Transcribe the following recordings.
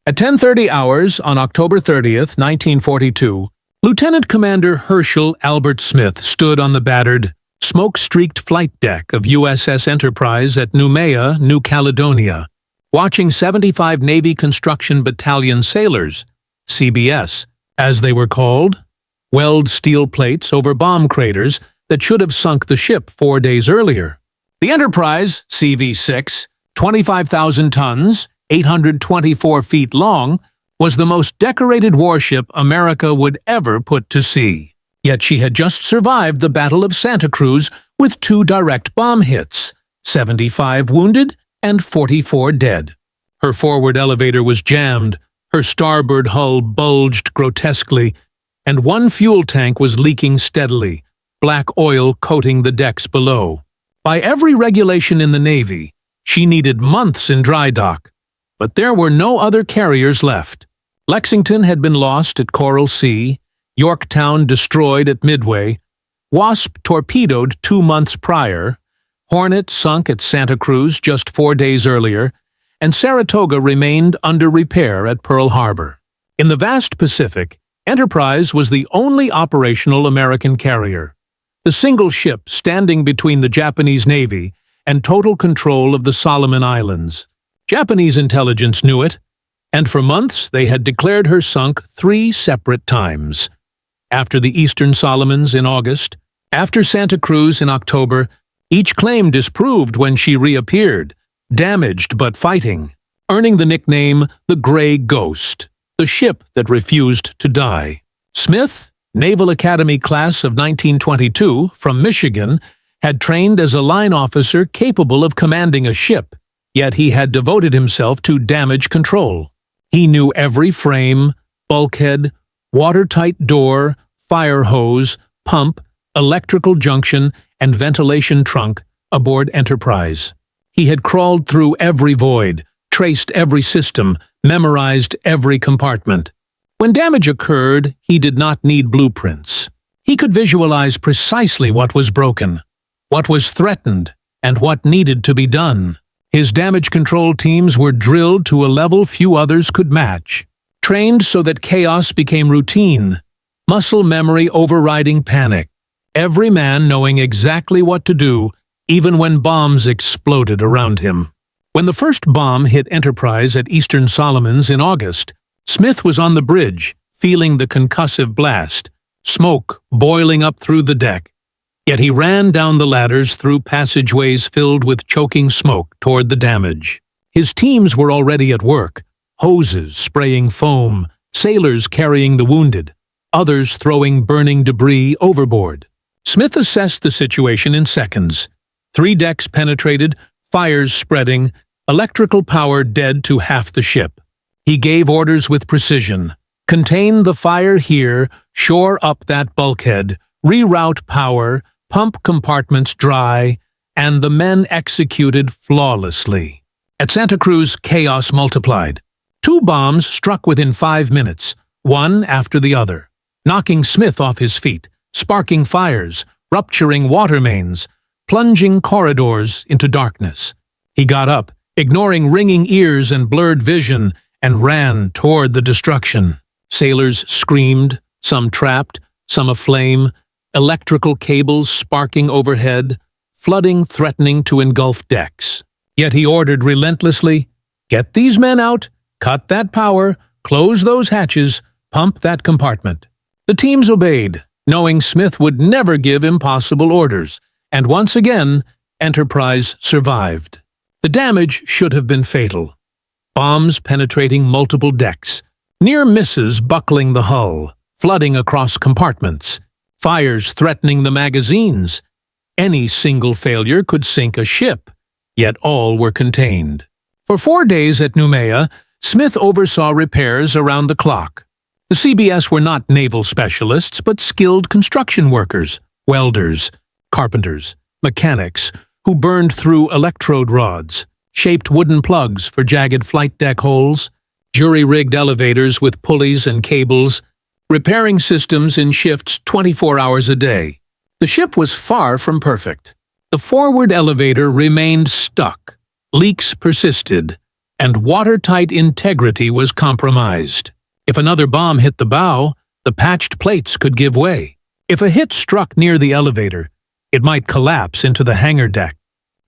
At 10:30 hours on October 30th, 1942, Lieutenant Commander Herschel Albert Smith stood on the battered, smoke-streaked flight deck of USS Enterprise at Noumea, New Caledonia, watching 75 Navy Construction Battalion sailors, CBS, as they were called, weld steel plates over bomb craters that should have sunk the ship 4 days earlier. The Enterprise, CV-6, 25,000 tons, 824 feet long, was the most decorated warship America would ever put to sea. Yet she had just survived the Battle of Santa Cruz with 2 direct bomb hits, 75 wounded and 44 dead. Her forward elevator was jammed, her starboard hull bulged grotesquely, and 1 fuel tank was leaking steadily, black oil coating the decks below. By every regulation in the Navy, she needed months in dry dock, but there were no other carriers left. Lexington had been lost at Coral Sea, Yorktown destroyed at Midway, Wasp torpedoed 2 months prior, Hornet sunk at Santa Cruz just 4 days earlier, and Saratoga remained under repair at Pearl Harbor. In the vast Pacific, Enterprise was the only operational American carrier, the single ship standing between the Japanese Navy and total control of the Solomon Islands. Japanese intelligence knew it, and for months they had declared her sunk 3 separate times. After the Eastern Solomons in August, after Santa Cruz in October, each claim disproved when she reappeared, damaged but fighting, earning the nickname the Gray Ghost, the ship that refused to die. Smith, Naval Academy class of 1922, from Michigan, had trained as a line officer capable of commanding a ship, yet he had devoted himself to damage control. He knew every frame, bulkhead, watertight door, fire hose, pump, electrical junction, and ventilation trunk aboard Enterprise. He had crawled through every void, traced every system, memorized every compartment. When damage occurred, he did not need blueprints. He could visualize precisely what was broken, what was threatened, and what needed to be done. His damage control teams were drilled to a level few others could match, trained so that chaos became routine, muscle memory overriding panic, every man knowing exactly what to do, even when bombs exploded around him. When the first bomb hit Enterprise at Eastern Solomons in August, Smith was on the bridge, feeling the concussive blast, smoke boiling up through the deck. Yet he ran down the ladders through passageways filled with choking smoke toward the damage. His teams were already at work, hoses spraying foam, sailors carrying the wounded, others throwing burning debris overboard. Smith assessed the situation in seconds. 3 decks penetrated, fires spreading, electrical power dead to half the ship. He gave orders with precision. Contain the fire here, shore up that bulkhead, reroute power, pump compartments dry, and the men executed flawlessly. At Santa Cruz, chaos multiplied. 2 bombs struck within 5 minutes, one after the other, knocking Smith off his feet, sparking fires, rupturing water mains, plunging corridors into darkness. He got up, ignoring ringing ears and blurred vision, and ran toward the destruction. Sailors screamed, some trapped, some aflame, electrical cables sparking overhead, flooding threatening to engulf decks. Yet he ordered relentlessly, "Get these men out, cut that power, close those hatches, pump that compartment." The teams obeyed, knowing Smith would never give impossible orders, and once again, Enterprise survived. The damage should have been fatal. Bombs penetrating multiple decks, near misses buckling the hull, flooding across compartments, fires threatening the magazines. Any single failure could sink a ship, yet all were contained. For 4 days at Noumea, Smith oversaw repairs around the clock. The CBS were not naval specialists, but skilled construction workers, welders, carpenters, mechanics, who burned through electrode rods, shaped wooden plugs for jagged flight deck holes, jury-rigged elevators with pulleys and cables, repairing systems in shifts 24 hours a day. The ship was far from perfect. The forward elevator remained stuck. Leaks persisted. and watertight integrity was compromised. If another bomb hit the bow, the patched plates could give way. If a hit struck near the elevator, it might collapse into the hangar deck.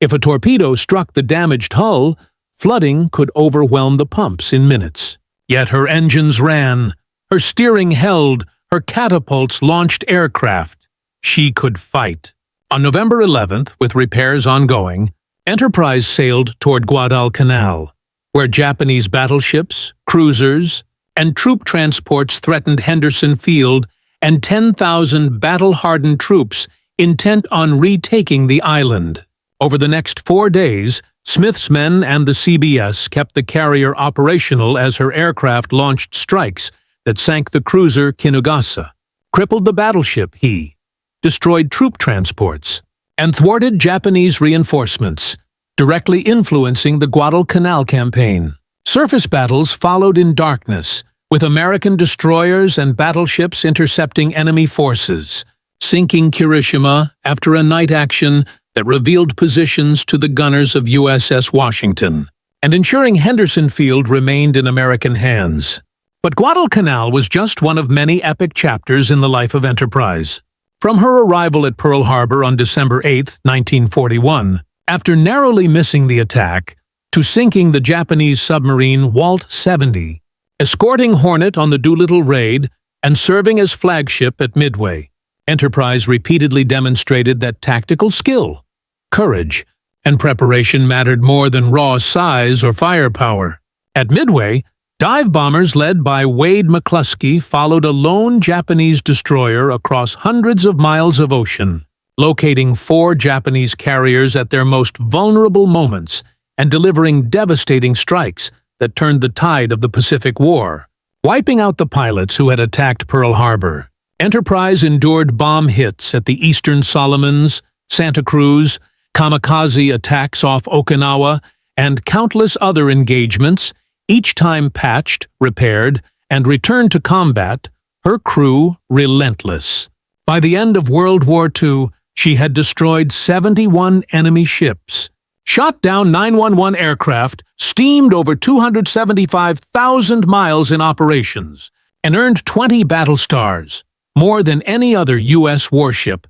If a torpedo struck the damaged hull, flooding could overwhelm the pumps in minutes. Yet her engines ran, her steering held, her catapults launched aircraft. She could fight. On November 11th, with repairs ongoing, Enterprise sailed toward Guadalcanal, where Japanese battleships, cruisers, and troop transports threatened Henderson Field and 10,000 battle-hardened troops intent on retaking the island. Over the next 4 days, Smith's men and the CBS kept the carrier operational as her aircraft launched strikes that sank the cruiser Kinugasa, crippled the battleship He, destroyed troop transports, and thwarted Japanese reinforcements, directly influencing the Guadalcanal campaign. Surface battles followed in darkness, with American destroyers and battleships intercepting enemy forces, sinking Kirishima after a night action that revealed positions to the gunners of USS Washington, and ensuring Henderson Field remained in American hands. But Guadalcanal was just one of many epic chapters in the life of Enterprise. From her arrival at Pearl Harbor on December 8, 1941, after narrowly missing the attack, to sinking the Japanese submarine Walt 70, escorting Hornet on the Doolittle raid, and serving as flagship at Midway, Enterprise repeatedly demonstrated that tactical skill, courage, and preparation mattered more than raw size or firepower. At Midway, dive bombers led by Wade McCluskey followed a lone Japanese destroyer across hundreds of miles of ocean, locating 4 Japanese carriers at their most vulnerable moments and delivering devastating strikes that turned the tide of the Pacific War, wiping out the pilots who had attacked Pearl Harbor. Enterprise endured bomb hits at the Eastern Solomons, Santa Cruz, kamikaze attacks off Okinawa, and countless other engagements, each time patched, repaired, and returned to combat, her crew relentless. By the end of World War II, she had destroyed 71 enemy ships, shot down 911 aircraft, steamed over 275,000 miles in operations, and earned 20 battle stars, more than any other U.S. warship.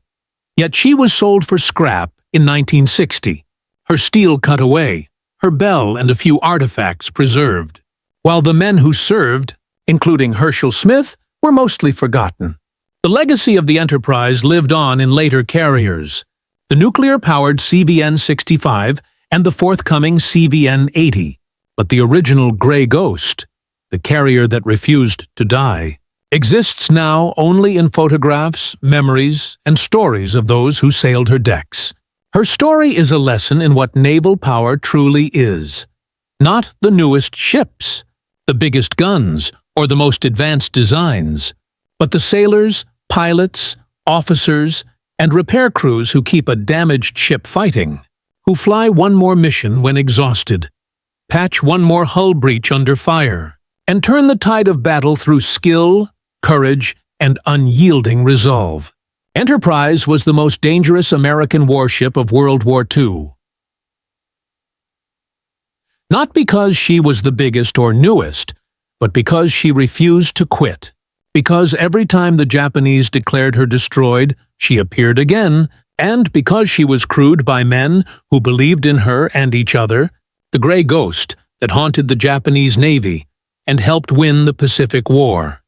Yet she was sold for scrap in 1960, her steel cut away, her bell and a few artifacts preserved, while the men who served, including Herschel Smith, were mostly forgotten. The legacy of the Enterprise lived on in later carriers, the nuclear-powered CVN-65 and the forthcoming CVN-80, but the original Gray Ghost, the carrier that refused to die, exists now only in photographs, memories, and stories of those who sailed her decks. Her story is a lesson in what naval power truly is. Not the newest ships, the biggest guns, or the most advanced designs, but the sailors, pilots, officers, and repair crews who keep a damaged ship fighting, who fly one more mission when exhausted, patch one more hull breach under fire, and turn the tide of battle through skill, courage, and unyielding resolve. Enterprise was the most dangerous American warship of World War II. Not because she was the biggest or newest, but because she refused to quit. Because every time the Japanese declared her destroyed, she appeared again, and because she was crewed by men who believed in her and each other, the Gray Ghost that haunted the Japanese Navy and helped win the Pacific War.